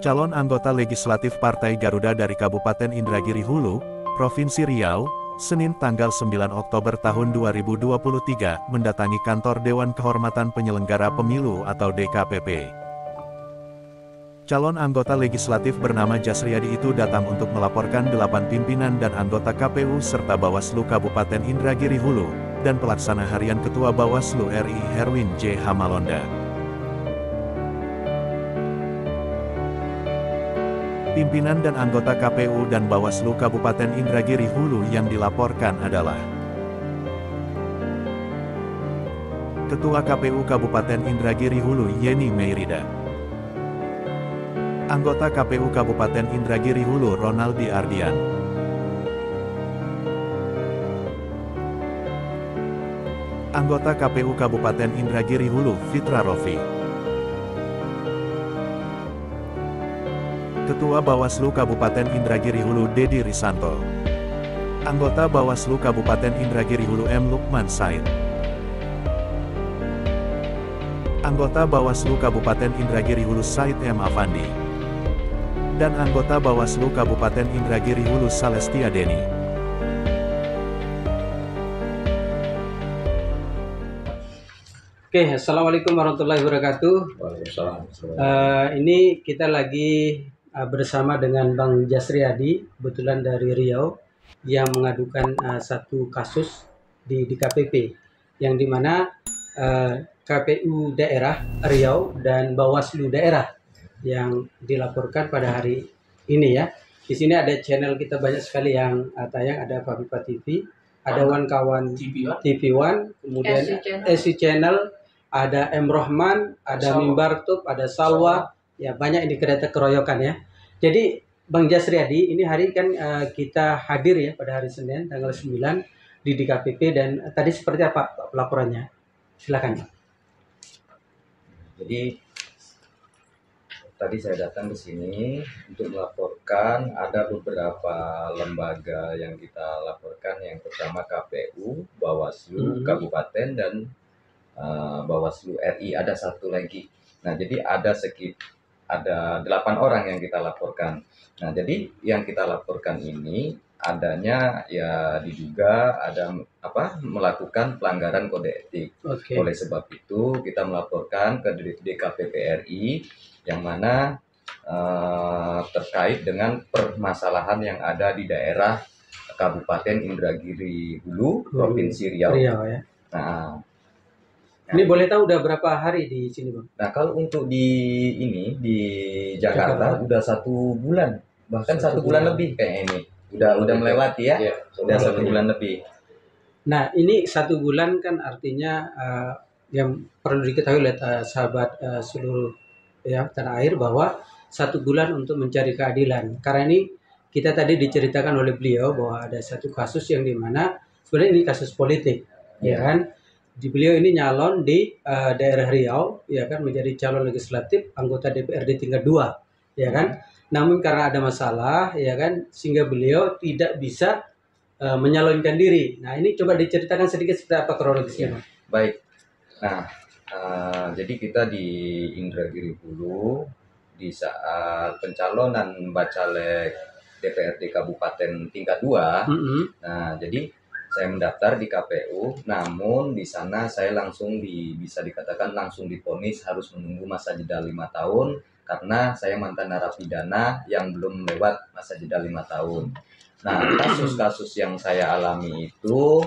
Calon anggota legislatif Partai Garuda dari Kabupaten Indragiri Hulu, Provinsi Riau, Senin tanggal 9 Oktober tahun 2023, mendatangi kantor Dewan Kehormatan Penyelenggara Pemilu atau DKPP. Calon anggota legislatif bernama Jasriyadi itu datang untuk melaporkan 8 pimpinan dan anggota KPU serta Bawaslu Kabupaten Indragiri Hulu, dan pelaksana harian Ketua Bawaslu RI Herwin J. Hamalonda. Pimpinan dan anggota KPU dan Bawaslu Kabupaten Indragiri Hulu yang dilaporkan adalah Ketua KPU Kabupaten Indragiri Hulu Yeni Meirida, Anggota KPU Kabupaten Indragiri Hulu Ronaldi Ardian, Anggota KPU Kabupaten Indragiri Hulu Fitra Rofi, Ketua Bawaslu Kabupaten Indragiri Hulu Dedi Risanto, Anggota Bawaslu Kabupaten Indragiri Hulu M. Lukman Said, Anggota Bawaslu Kabupaten Indragiri Hulu Said M. Afandi, dan Anggota Bawaslu Kabupaten Indragiri Hulu Salestia Deni. Oke, Assalamualaikum warahmatullahi wabarakatuh. Ini kita lagi bersama dengan Bang Jasriyadi, kebetulan dari Riau, yang mengadukan satu kasus di DKPP, yang dimana KPU daerah Riau dan Bawaslu daerah yang dilaporkan pada hari ini ya. Di sini ada channel kita banyak sekali yang tayang, ada Fabipa TV, ada Wan Kawan TV One, kemudian SC Channel, ada M Rohman, ada Mimbar Tub, ada Salwa, ya banyak ini kereta keroyokan ya. Jadi Bang Jasriyadi, ini hari kan kita hadir ya pada hari Senin tanggal 9 di DKPP, dan tadi seperti apa pelaporannya? Silakan. Jadi tadi saya datang ke sini untuk melaporkan ada beberapa lembaga yang kita laporkan. Yang pertama KPU, Bawaslu Kabupaten, dan Bawaslu RI, ada satu lagi. Nah, jadi ada 8 orang yang kita laporkan. Nah, jadi yang kita laporkan ini adanya ya diduga ada melakukan pelanggaran kode etik. Oleh sebab itu kita melaporkan ke DKPP RI yang mana terkait dengan permasalahan yang ada di daerah Kabupaten Indragiri Hulu, Provinsi Riau. Ya. Nah, ini boleh tahu udah berapa hari di sini, Bang? Nah, kalau untuk di Jakarta udah 1 bulan, bahkan 1 bulan lebih kayak ini. Udah melewati ya. Udah 1 bulan lebih. Nah, ini 1 bulan kan artinya yang perlu diketahui oleh sahabat seluruh ya tanah air, bahwa 1 bulan untuk mencari keadilan. Karena ini kita tadi diceritakan oleh beliau bahwa ada satu kasus yang dimana sebenarnya ini kasus politik, ya kan? Di beliau ini nyalon di daerah Riau, ya kan, menjadi calon legislatif anggota DPRD tingkat 2, ya kan. Namun karena ada masalah, ya kan, sehingga beliau tidak bisa menyalonkan diri. Nah, ini coba diceritakan sedikit seperti apa kronologisnya. Baik. Nah, jadi kita di Indragiri Hulu di saat pencalonan bacalek DPRD Kabupaten tingkat 2. Nah, jadi saya mendaftar di KPU, namun di sana saya langsung bisa dikatakan langsung divonis harus menunggu masa jeda 5 tahun karena saya mantan narapidana yang belum lewat masa jeda 5 tahun. Nah, kasus-kasus yang saya alami itu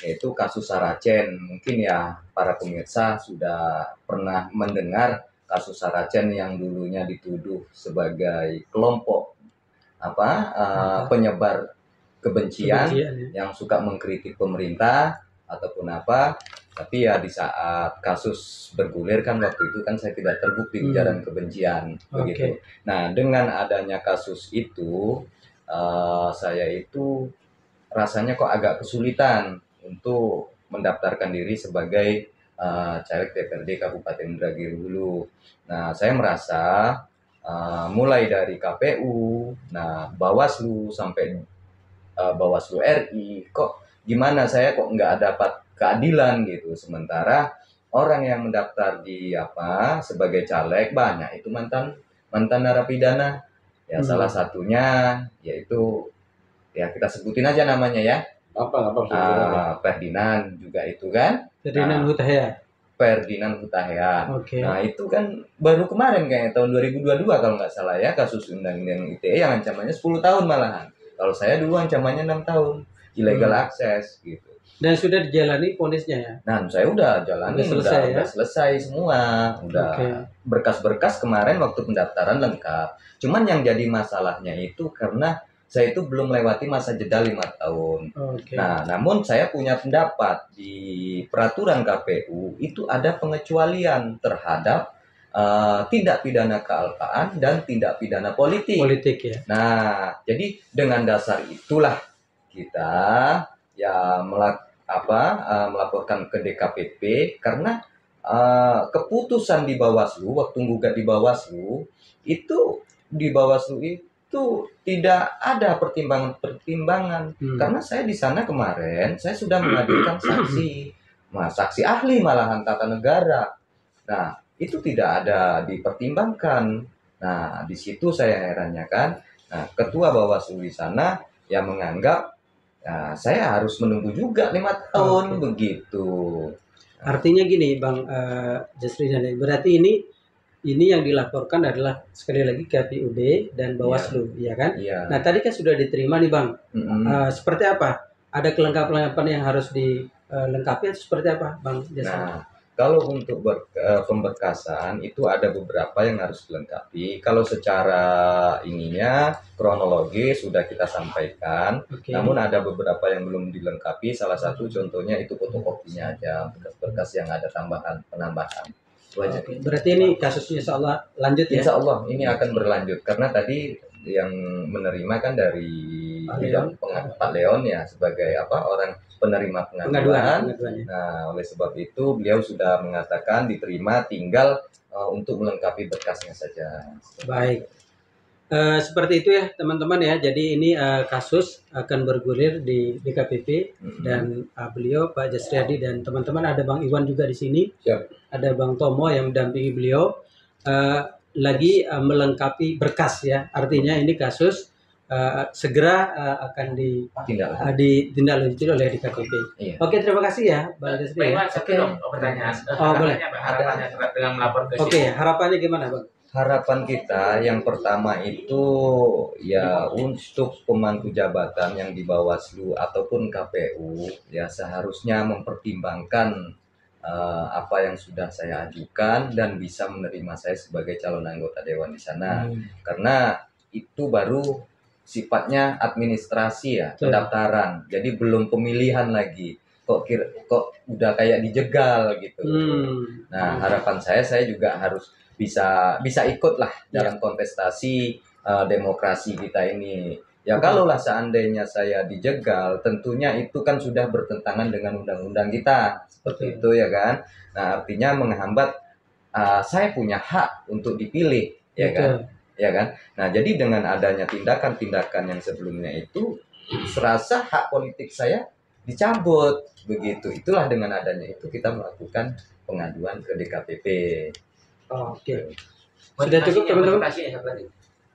yaitu kasus Saracen. Mungkin ya para pemirsa sudah pernah mendengar kasus Saracen yang dulunya dituduh sebagai kelompok penyebar kebencian yang suka mengkritik pemerintah ataupun apa. Tapi ya di saat kasus bergulir kan waktu itu kan saya tidak terbukti ujaran kebencian begitu. Nah, dengan adanya kasus itu saya itu rasanya kok agak kesulitan untuk mendaftarkan diri sebagai caleg DPRD Kabupaten Indragiri Hulu. Nah, saya merasa mulai dari KPU, nah Bawaslu sampai Bawaslu RI, kok gimana saya kok nggak dapat keadilan gitu. Sementara orang yang mendaftar di sebagai caleg banyak itu mantan mantan narapidana. Ya salah satunya yaitu ya kita sebutin aja namanya ya. Ferdinand juga itu kan. Ferdinand Hutahea. Ferdinand Hutahea. Oke. Nah itu kan baru kemarin kayaknya tahun 2022 kalau nggak salah ya, kasus undang-undang ITE yang ancamannya 10 tahun malahan. Kalau saya dulu ancamannya 6 tahun illegal access gitu. Dan sudah dijalani vonisnya ya? Nah saya udah jalani, udah selesai semua, udah berkas-berkas kemarin waktu pendaftaran lengkap. Cuman yang jadi masalahnya itu karena saya itu belum melewati masa jeda 5 tahun. Nah, namun saya punya pendapat di peraturan KPU itu ada pengecualian terhadap tindak pidana kealpaan dan tindak pidana politik. Ya. Nah, jadi dengan dasar itulah kita ya melaporkan ke DKPP karena keputusan di Bawaslu waktu gugat di Bawaslu itu tidak ada pertimbangan karena saya di sana kemarin saya sudah menghadirkan saksi ahli malahan tata negara. Nah itu tidak ada dipertimbangkan. Nah di situ saya herannya kan. Nah ketua Bawaslu di sana yang menganggap saya harus menunggu juga 5 tahun begitu. Artinya gini Bang Jasri, berarti ini yang dilaporkan adalah sekali lagi KPUD dan Bawaslu, ya kan? Iya. Nah tadi kan sudah diterima nih Bang. Seperti apa? Ada kelengkapan yang harus dilengkapi atau seperti apa Bang Jasri? Nah kalau untuk pemberkasan itu ada beberapa yang harus dilengkapi. Kalau secara kronologis sudah kita sampaikan, namun ada beberapa yang belum dilengkapi. Salah satu contohnya itu fotokopinya aja, berkas yang ada penambahan. Berarti ini kasusnya insya Allah lanjut ya? Insya Allah ini akan berlanjut karena tadi yang menerima kan dari Pak Leon ya sebagai orang penerima pengaduan. Nah, oleh sebab itu beliau sudah mengatakan diterima, tinggal untuk melengkapi berkasnya saja. Baik. Seperti itu ya teman-teman ya. Jadi ini kasus akan bergulir di DKPP dan beliau Pak Jasriyadi dan teman-teman, ada Bang Iwan juga di sini. Siap. Ada Bang Tomo yang mendampingi beliau lagi melengkapi berkas ya. Artinya ini kasus segera akan ditindaklanjuti oleh DKPP. Iya. Oke, terima kasih ya Bang Jasri. Pertanyaan. Boleh. Harapannya dengan melapor ke sini. Harapannya gimana Bang? Harapan kita yang pertama itu ya untuk pemangku jabatan yang di Bawaslu ataupun KPU ya seharusnya mempertimbangkan apa yang sudah saya ajukan dan bisa menerima saya sebagai calon anggota dewan di sana. Karena itu baru sifatnya administrasi ya, pendaftaran. Jadi belum pemilihan lagi. Kok udah kayak dijegal gitu. Nah, harapan saya juga harus bisa ikut lah dalam kontestasi demokrasi kita ini. Ya kalaulah seandainya saya dijegal, tentunya itu kan sudah bertentangan dengan undang-undang kita. Seperti itu ya kan. Nah, artinya menghambat saya punya hak untuk dipilih, ya kan? Ya kan? Nah, jadi dengan adanya tindakan-tindakan yang sebelumnya itu serasa hak politik saya dicabut begitu. Itulah dengan adanya itu kita melakukan pengaduan ke DKPP. Oke. Sudah cukup teman-teman.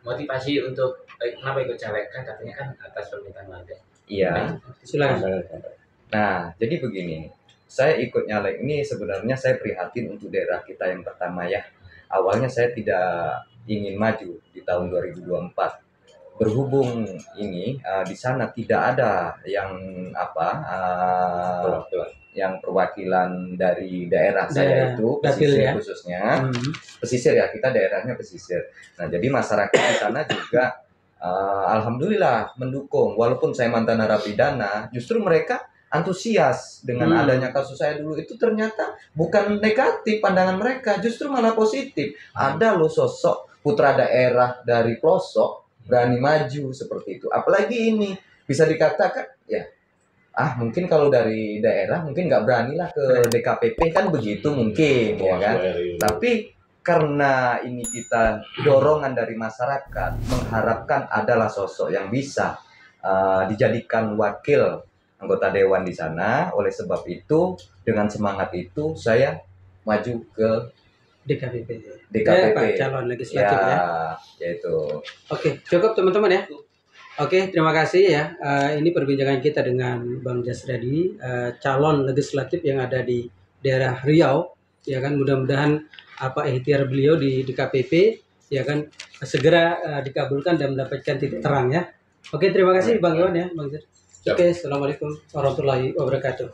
Motivasi untuk kenapa ikut caleg kan katanya kan atas permintaan warga. Iya. Silakan. Nah, jadi begini. Saya ikut nyalek ini sebenarnya saya prihatin untuk daerah kita yang pertama ya. Awalnya saya tidak ingin maju di tahun 2024. Berhubung ini di sana tidak ada yang yang perwakilan dari daerah saya itu pesisir ya? Khususnya pesisir ya, kita daerahnya pesisir. Nah jadi masyarakat di sana juga alhamdulillah mendukung, walaupun saya mantan narapidana justru mereka antusias dengan adanya kasus saya dulu itu. Ternyata bukan negatif pandangan mereka, justru malah positif. Ada loh sosok putra daerah dari pelosok berani maju seperti itu, apalagi ini bisa dikatakan ya mungkin kalau dari daerah mungkin nggak beranilah ke DKPP kan begitu mungkin ya kan. Tapi karena ini kita dorongan dari masyarakat mengharapkan adalah sosok yang bisa dijadikan wakil anggota dewan di sana. Oleh sebab itu dengan semangat itu saya maju ke DKPP. DKPP. Pak, calon legislatif ya. Yaitu. Oke, cukup teman-teman ya. Oke, terima kasih ya. Ini perbincangan kita dengan Bang Jasriadi, calon legislatif yang ada di daerah Riau, ya kan. Mudah-mudahan apa ikhtiar beliau di DKPP, ya kan, segera dikabulkan dan mendapatkan titik terang ya. Oke, terima kasih Bang Iwan ya, Bang Jasriadi. Oke, assalamualaikum warahmatullahi wabarakatuh.